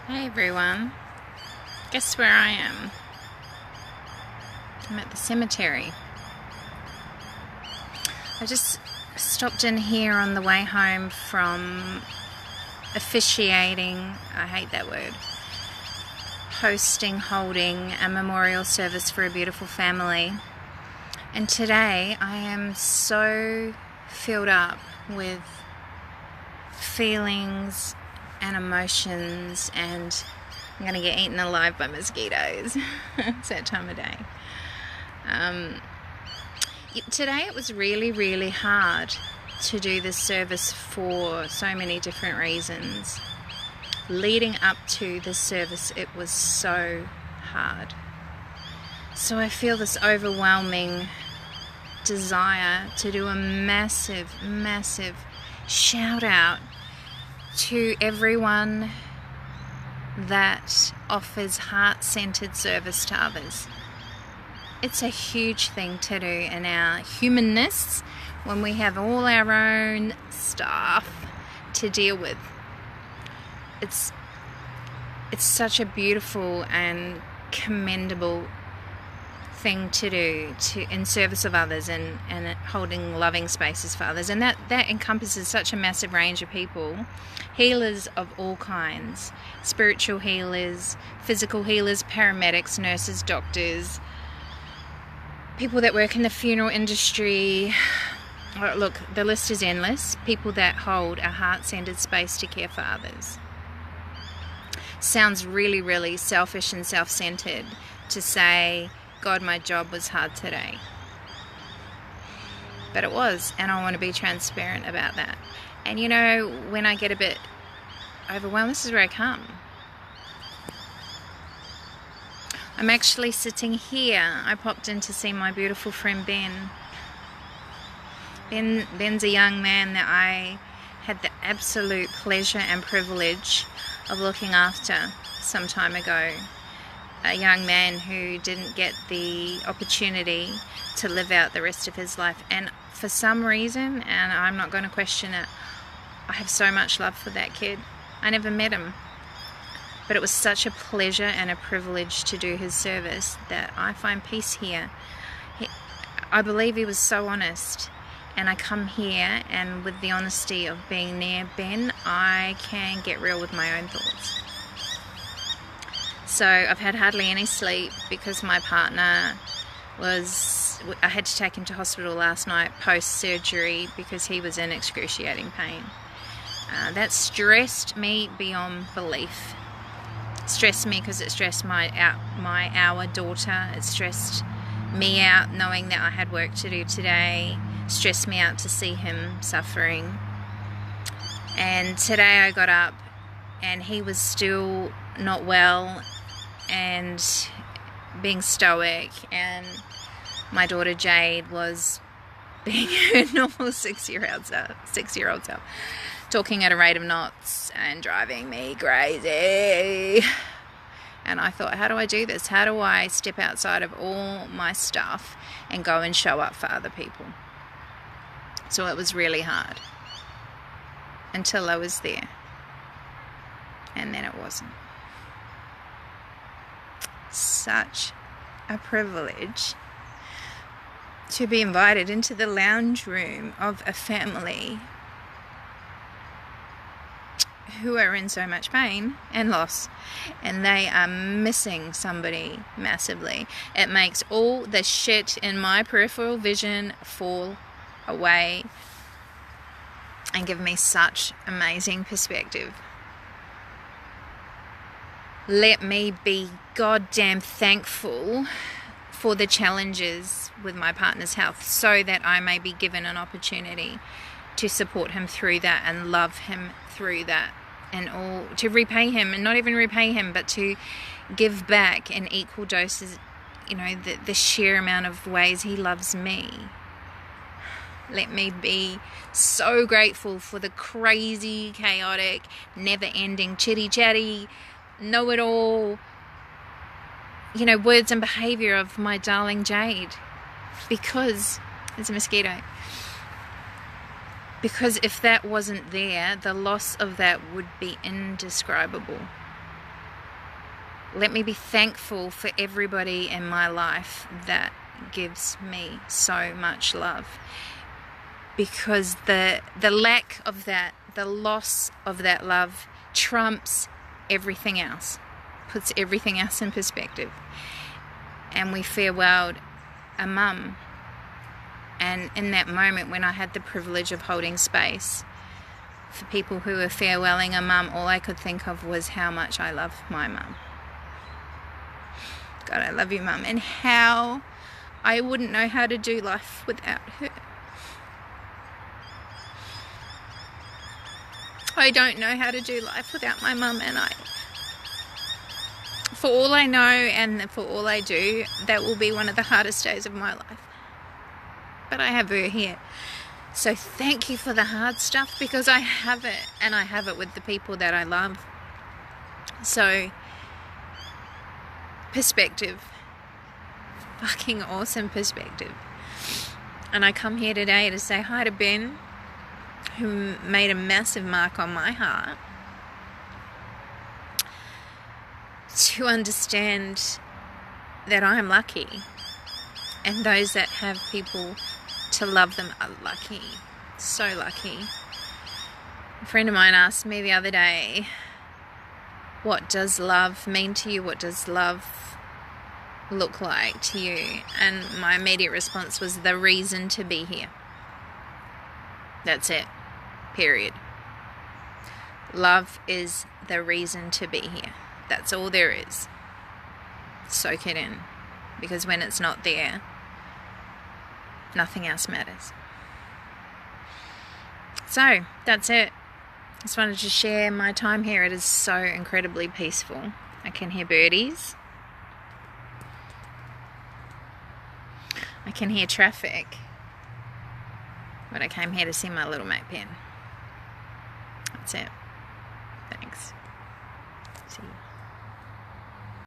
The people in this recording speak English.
Hey everyone, guess where I am? I'm at the cemetery. I just stopped in here on the way home from officiating, I hate that word, holding a memorial service for a beautiful family. And today I am so filled up with feelings and emotions, and I'm going to get eaten alive by mosquitoes. It's that time of day. Today it was really hard to do this service for so many different reasons. Leading up to this service, it was so hard. So I feel this overwhelming desire to do a massive shout out to everyone that offers heart-centered service to others. It's a huge thing to do in our humanness when we have all our own stuff to deal with. It's such a beautiful and commendable thing to do in service of others and holding loving spaces for others, and that encompasses such a massive range of people, healers of all kinds, spiritual healers, physical healers, paramedics, nurses, doctors, people that work in the funeral industry. Look, the list is endless. People that hold a heart-centered space to care for others. Sounds really selfish and self-centered to say, God, my job was hard today. But it was, and I want to be transparent about that. And you know, when I get a bit overwhelmed, this is where I come. I'm actually sitting here. I popped in to see my beautiful friend Ben. Ben's a young man that I had the absolute pleasure and privilege of looking after some time ago. A young man who didn't get the opportunity to live out the rest of his life, and for some reason, and I'm not going to question it, I have so much love for that kid. I never met him, but it was such a pleasure and a privilege to do his service that I find peace here. I believe he was so honest, and I come here, and with the honesty of being near Ben, I can get real with my own thoughts. So I've had hardly any sleep because my partner I had to take him to hospital last night post-surgery because he was in excruciating pain. That stressed me beyond belief. Stressed me because it stressed our daughter. It stressed me out knowing that I had work to do today. Stressed me out to see him suffering. And today I got up and he was still not well and being stoic, and my daughter Jade was being her normal six-year-old self, talking at a rate of knots and driving me crazy. And I thought, how do I do this? How do I step outside of all my stuff and go and show up for other people? So it was really hard until I was there, and then it wasn't. Such a privilege to be invited into the lounge room of a family who are in so much pain and loss, and they are missing somebody massively. It makes all the shit in my peripheral vision fall away and give me such amazing perspective. Let me be goddamn thankful for the challenges with my partner's health, so that I may be given an opportunity to support him through that and love him through that, and all to repay him, and not even repay him, but to give back in equal doses, you know, the sheer amount of ways he loves me. Let me be so grateful for the crazy, chaotic, never-ending, chitty-chatty, know-it-all, you know, words and behaviour of my darling Jade, because there's a mosquito. Because if that wasn't there, the loss of that would be indescribable. Let me be thankful for everybody in my life that gives me so much love, because the lack of that, the loss of that love trumps everything else, puts everything else in perspective. And we farewelled a mum, and in that moment when I had the privilege of holding space for people who were farewelling a mum, all I could think of was how much I love my mum. God, I love you, mum, and how I wouldn't know how to do life without her. I don't know how to do life without my mum, and for all I know and for all I do, that will be one of the hardest days of my life. But I have her here. So thank you for the hard stuff, because I have it, and I have it with the people that I love. So, perspective. Fucking awesome perspective. And I come here today to say hi to Ben, who made a massive mark on my heart, to understand that I am lucky, and those that have people to love them are lucky, so lucky. A friend of mine asked me the other day, what does love mean to you? What does love look like to you? And my immediate response was the reason to be here. That's it. Period. Love is the reason to be here. That's all there is. Soak it in. Because when it's not there, nothing else matters. So, that's it. Just wanted to share my time here. It is so incredibly peaceful. I can hear birdies. I can hear traffic. But I came here to see my little mate Ben. That's it. Thanks. See you.